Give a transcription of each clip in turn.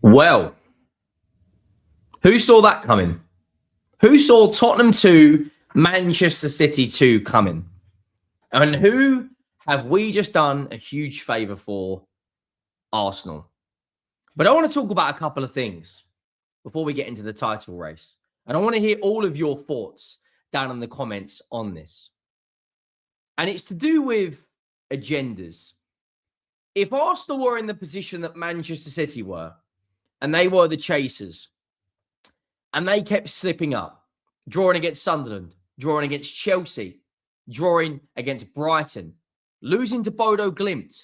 Well, who saw that coming? Who saw Tottenham 2, Manchester City 2 coming? And who have we just done a huge favour for? Arsenal. But I want to talk about a couple of things before we get into the title race. And I want to hear all of your thoughts down in the comments on this. And it's to do with agendas. If Arsenal were in the position that Manchester City were, and they were the chasers, and they kept slipping up, drawing against Sunderland, drawing against Chelsea, drawing against Brighton, losing to Bodo Glimt,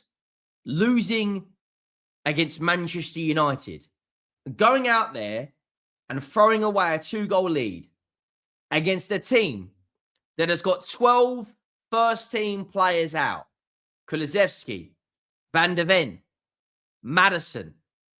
losing against Manchester United, going out there and throwing away a 2-goal lead against a team that has got 12 first-team players out. Kulusevski, Van de Ven, Maddison,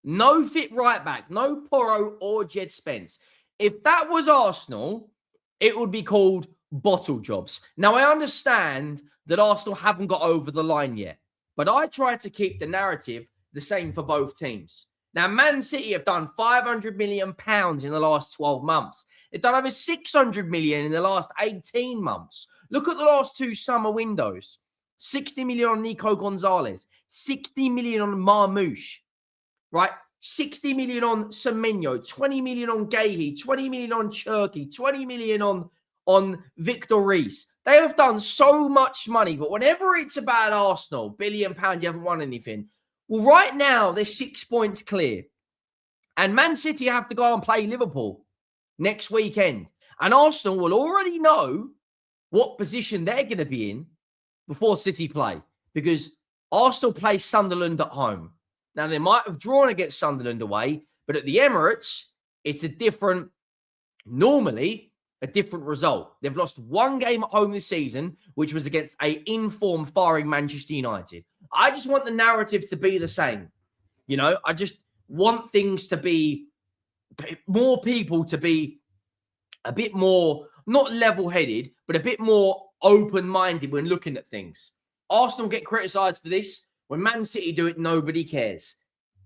no fit right back, no Porro or Jed Spence. If that was Arsenal, it would be called bottle jobs. Now, I understand that Arsenal haven't got over the line yet, but I try to keep the narrative the same for both teams. Now, Man City have done £500 million in the last 12 months. They've done over 600 million in the last 18 months. Look at the last two summer windows. 60 million on Nico Gonzalez, 60 million on Marmoush, right? 60 million on Semenyo, 20 million on Gahey, 20 million on Cherky, 20 million on Victor Reis. They have done so much money, but whenever it's about Arsenal, £1 billion, you haven't won anything. Well, right now, they're 6 points clear. And Man City have to go and play Liverpool next weekend. And Arsenal will already know what position they're going to be in before City play. Because Arsenal play Sunderland at home. Now, they might have drawn against Sunderland away, but at the Emirates, it's normally a different result. They've lost one game at home this season, which was against an informed, firing Manchester United. I just want the narrative to be the same. You know, I just want things to be, more people to be a bit more, not level-headed, but a bit more open-minded when looking at things. Arsenal get criticised for this. When Man City do it, nobody cares.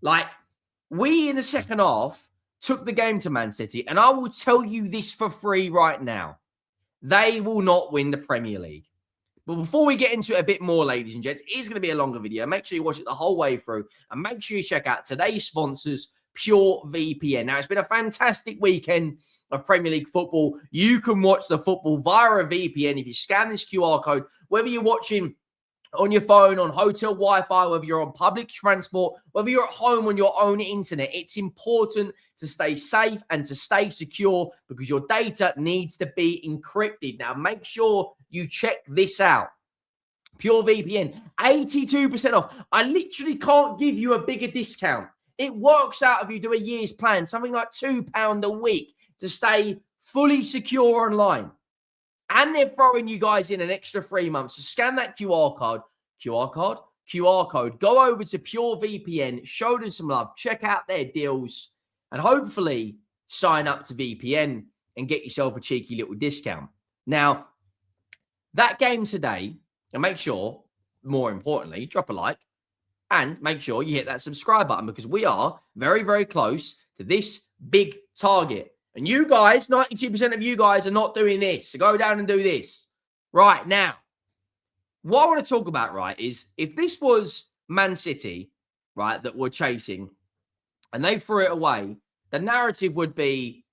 Like, we in the second half took the game to Man City, and I will tell you this for free right now. They will not win the Premier League. But before we get into it a bit more, ladies and gents, it is going to be a longer video. Make sure you watch it the whole way through, and make sure you check out today's sponsors, Pure VPN. Now, it's been a fantastic weekend of Premier League football. You can watch the football via a VPN if you scan this QR code, whether you're watching on your phone, on hotel Wi-Fi, whether you're on public transport, whether you're at home on your own internet. It's important to stay safe and to stay secure because your data needs to be encrypted. Now, make sure you check this out. Pure VPN, 82% off. I literally can't give you a bigger discount. It works out if you do a year's plan, something like £2 a week to stay fully secure online. And they're throwing you guys in an extra 3 months. So scan that QR code. Go over to Pure VPN, show them some love, check out their deals, and hopefully sign up to VPN and get yourself a cheeky little discount. Now, that game today, and make sure, more importantly, drop a like and make sure you hit that subscribe button because we are very, very close to this big target. And you guys, 92% of you guys are not doing this. So go down and do this. Right, now, what I want to talk about, right, is if this was Man City, right, that were chasing and they threw it away, the narrative would be,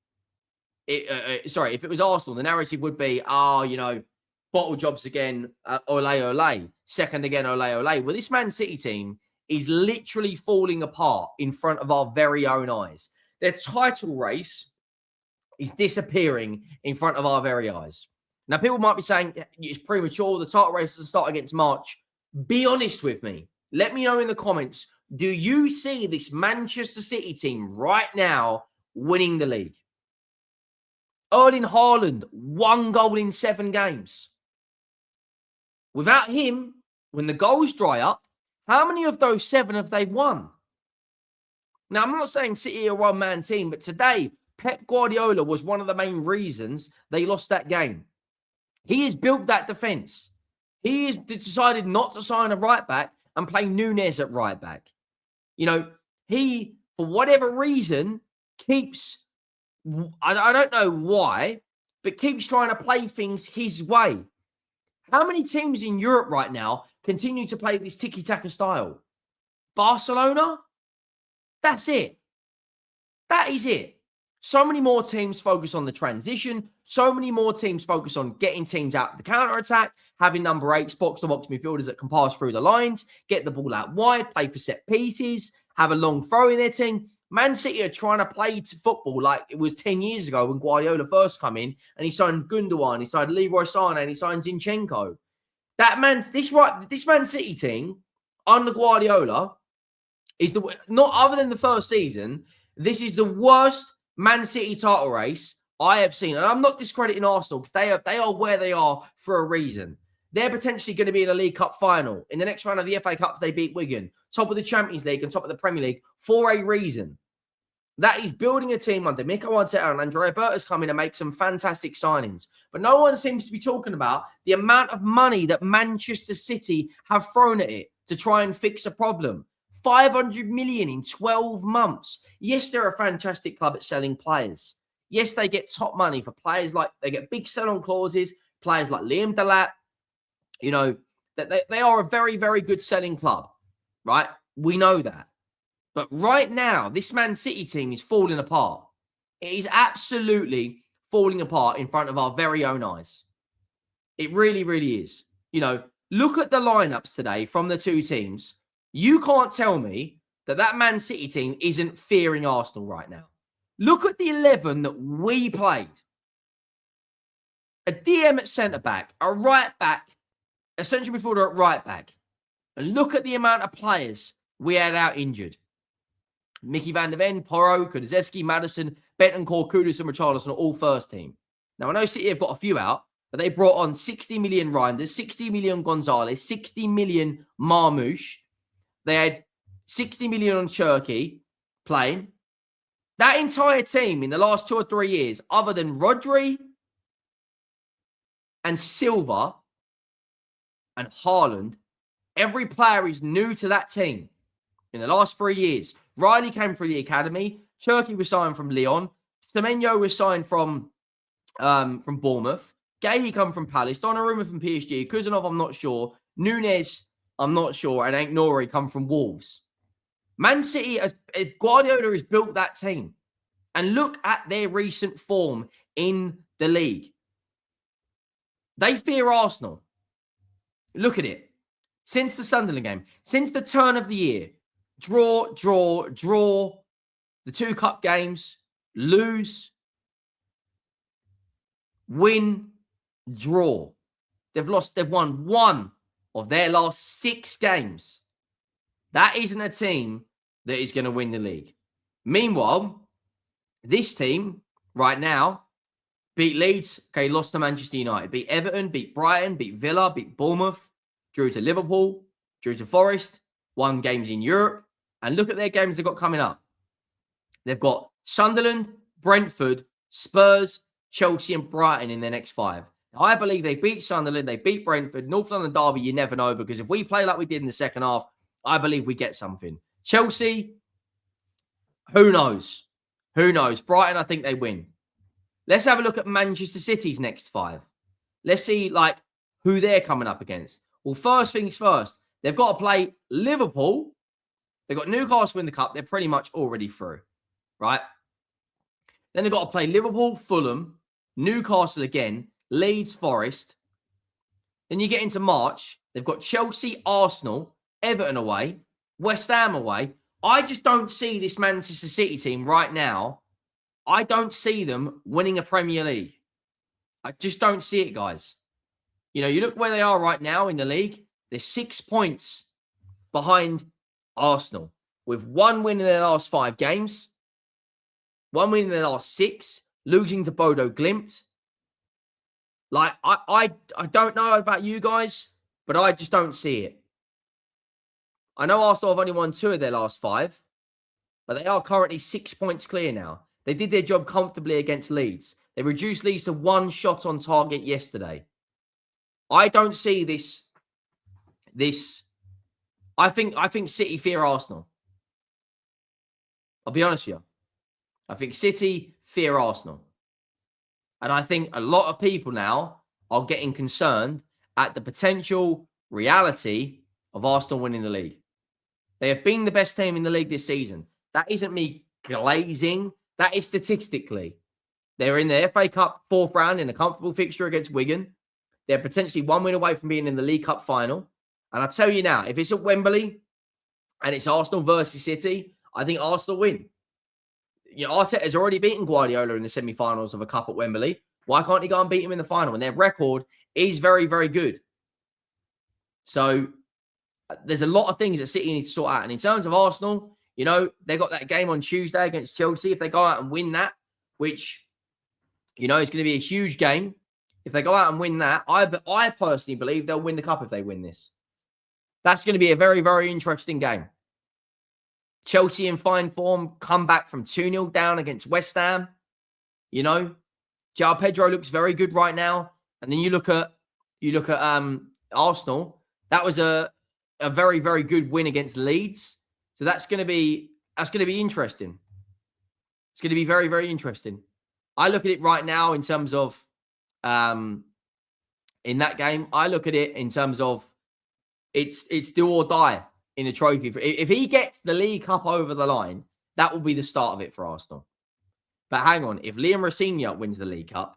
if it was Arsenal, the narrative would be, bottle jobs again, ole, ole. Second again, ole, ole. Well, this Man City team is literally falling apart in front of our very own eyes. Their title race is disappearing in front of our very eyes. Now, people might be saying it's premature. The title race doesn't start against March. Be honest with me. Let me know in the comments. Do you see this Manchester City team right now winning the league? Erling Haaland, 1 goal in 7 games. Without him, when the goals dry up, how many of those 7 have they won? Now, I'm not saying City are a one-man team, but today, Pep Guardiola was one of the main reasons they lost that game. He has built that defense. He has decided not to sign a right back and play Nunez at right back. You know, he for whatever reason, keeps, I don't know why, but keeps trying to play things his way. How many teams in Europe right now continue to play this tiki-taka style? Barcelona? That's it. That is it. So many more teams focus on the transition. So many more teams focus on getting teams out of the counter-attack, having number 8s, box-to-box midfielders that can pass through the lines, get the ball out wide, play for set pieces, have a long throw in their team. Man City are trying to play football like it was 10 years ago when Guardiola first came in and he signed Gundogan, he signed Leroy Sané, and he signed Zinchenko. This Man City team under Guardiola is not other than the first season. This is the worst Man City title race I have seen, and I'm not discrediting Arsenal because they are where they are for a reason. They're potentially going to be in a League Cup final in the next round of the FA Cup if they beat Wigan, top of the Champions League and top of the Premier League for a reason. That is building a team under Mikel Arteta, and Andrea Berta's come in and make some fantastic signings. But no one seems to be talking about the amount of money that Manchester City have thrown at it to try and fix a problem. 500 million in 12 months. Yes, they're a fantastic club at selling players. Yes, they get top money for players like, they get big sell-on clauses, players like Liam Delap. You know, that they are a very, very good selling club, right? We know that. But right now, this Man City team is falling apart. It is absolutely falling apart in front of our very own eyes. It really, really is. You know, look at the lineups today from the two teams. You can't tell me that Man City team isn't fearing Arsenal right now. Look at the 11 that we played. A DM at centre-back, a right-back, a central midfielder at right-back. And look at the amount of players we had out injured. Mickey van der Ven, Porro, Kulusevski, Maddison, Bentancur, Kudus and Richarlison are all first team. Now, I know City have got a few out, but they brought on 60 million Reinders, 60 million Gonzalez, 60 million Marmoush. They had 60 million on Cherky playing. That entire team in the last 2 or 3 years, other than Rodri and Silva and Haaland, every player is new to that team in the last 3 years. Riley came through the academy. Cherky was signed from Lyon. Semenyo was signed from Bournemouth. Gahey come from Palace. Donnarumma from PSG. Kuzanov, I'm not sure. Nunez, I'm not sure. And Ain't Nori come from Wolves. Man City, Guardiola has built that team. And look at their recent form in the league. They fear Arsenal. Look at it. Since the Sunderland game, since the turn of the year, draw. The 2 cup games, lose, win, draw. They've won 1 of their last 6 games. That isn't a team that is going to win the league. Meanwhile, this team right now beat Leeds, okay, lost to Manchester United, beat Everton, beat Brighton, beat Villa, beat Bournemouth, drew to Liverpool, drew to Forest, won games in Europe, and look at their games they've got coming up. They've got Sunderland, Brentford, Spurs, Chelsea, and Brighton in their next 5. Now, I believe they beat Sunderland, they beat Brentford, North London derby, you never know, because if we play like we did in the second half, I believe we get something. Chelsea, who knows? Who knows? Brighton, I think they win. Let's have a look at Manchester City's next 5. Let's see, who they're coming up against. Well, first things first, they've got to play Liverpool. They've got Newcastle in the cup. They're pretty much already through, right? Then they've got to play Liverpool, Fulham, Newcastle again, Leeds, Forest. Then you get into March. They've got Chelsea, Arsenal, Everton away, West Ham away. I just don't see this Manchester City team right now. I don't see them winning a Premier League. I just don't see it, guys. You know, you look where they are right now in the league. They're 6 points behind Arsenal with 1 win in their last 5 games, 1 win in their last 6, losing to Bodo Glimt. I don't know about you guys, but I just don't see it. I know Arsenal have only won 2 of their last 5, but they are currently 6 points clear now. They did their job comfortably against Leeds. They reduced Leeds to 1 shot on target yesterday. I don't see this. I think City fear Arsenal. I'll be honest with you. I think City fear Arsenal. And I think a lot of people now are getting concerned at the potential reality of Arsenal winning the league. They have been the best team in the league this season. That isn't me glazing. That is statistically. They're in the FA Cup 4th round in a comfortable fixture against Wigan. They're potentially 1 win away from being in the League Cup final. And I tell you now, if it's at Wembley and it's Arsenal versus City, I think Arsenal win. You know, Arteta's already beaten Guardiola in the semi-finals of a cup at Wembley. Why can't he go and beat him in the final? And their record is very, very good. So there's a lot of things that City need to sort out. And in terms of Arsenal, you know, they got that game on Tuesday against Chelsea. If they go out and win that, which, you know, is going to be a huge game. If they go out and win that, I personally believe they'll win the cup if they win this. That's going to be a very, very interesting game. Chelsea in fine form, come back from 2-0 down against West Ham. You know, João Pedro looks very good right now. And then you look at Arsenal. That was a very, very good win against Leeds. So that's going to be interesting. It's going to be very, very interesting. I look at it right now in terms of in that game. I look at it in terms of it's do or die in a trophy. If he gets the League Cup over the line, that will be the start of it for Arsenal. But hang on, if Liam Rosinha wins the League Cup,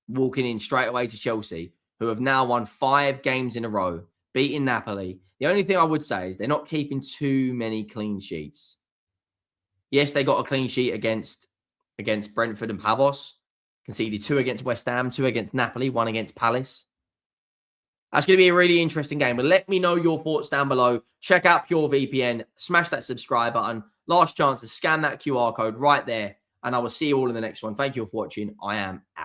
walking in straight away to Chelsea, who have now won 5 games in a row, beating Napoli, the only thing I would say is they're not keeping too many clean sheets. Yes, they got a clean sheet against Brentford and Pavos, conceded 2 against West Ham, 2 against Napoli, 1 against Palace. That's going to be a really interesting game. But let me know your thoughts down below. Check out Pure VPN. Smash that subscribe button. Last chance to scan that QR code right there. And I will see you all in the next one. Thank you all for watching. I am out.